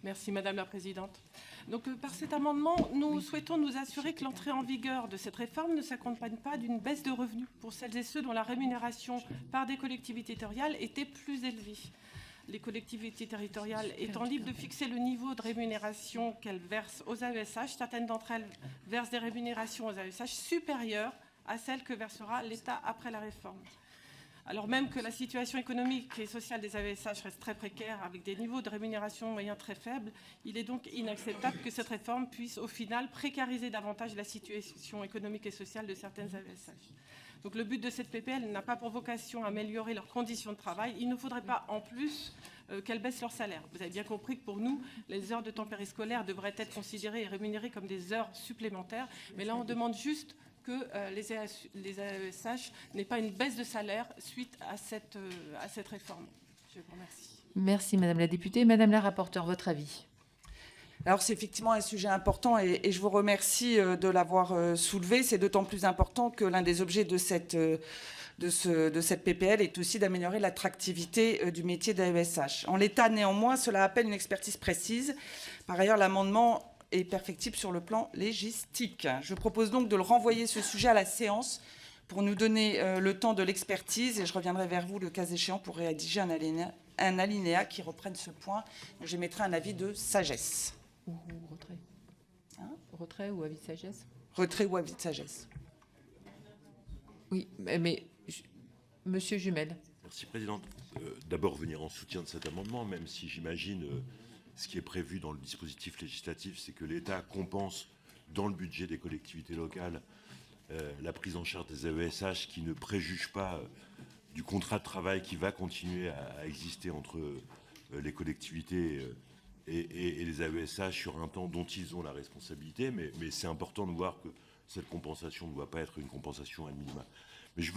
Merci Madame la Présidente. Donc, par cet amendement, nous souhaitons nous assurer que l'entrée en vigueur de cette réforme ne s'accompagne pas d'une baisse de revenus pour celles et ceux dont la rémunération par des collectivités territoriales était plus élevée. Les collectivités territoriales étant libres de fixer le niveau de rémunération qu'elles versent aux AESH, certaines d'entre elles versent des rémunérations aux AESH supérieures à celles que versera l'État après la réforme. Alors même que la situation économique et sociale des AESH reste très précaire, avec des niveaux de rémunération moyens très faibles, il est donc inacceptable que cette réforme puisse au final précariser davantage la situation économique et sociale de certaines AESH. Donc le but de cette PPL n'a pas pour vocation à améliorer leurs conditions de travail. Il ne faudrait pas en plus qu'elles baissent leur salaire. Vous avez bien compris que pour nous, les heures de temps périscolaire devraient être considérées et rémunérées comme des heures supplémentaires. Mais là, on demande juste que les AESH n'aient pas une baisse de salaire suite à cette réforme. Je vous remercie. Merci Madame la députée. Madame la rapporteure, votre avis? Alors c'est effectivement un sujet important et je vous remercie de l'avoir soulevé. C'est d'autant plus important que l'un des objets de cette PPL est aussi d'améliorer l'attractivité du métier d'AESH. En l'état, néanmoins, cela appelle une expertise précise. Par ailleurs, l'amendement est perfectible sur le plan légistique. Je propose donc de le renvoyer ce sujet à la séance pour nous donner le temps de l'expertise et je reviendrai vers vous le cas échéant pour rédiger un alinéa qui reprenne ce point. J'émettrai un avis de sagesse. Ou retrait. Retrait ou avis de sagesse? Retrait ou avis de sagesse. Oui, mais Monsieur Jumel. Merci, Présidente. D'abord, venir en soutien de cet amendement, même si j'imagine ce qui est prévu dans le dispositif législatif, c'est que l'État compense dans le budget des collectivités locales la prise en charge des AESH qui ne préjuge pas du contrat de travail qui va continuer à exister entre les collectivités et les AESH sur un temps dont ils ont la responsabilité. Mais c'est important de voir que cette compensation ne doit pas être une compensation à minima.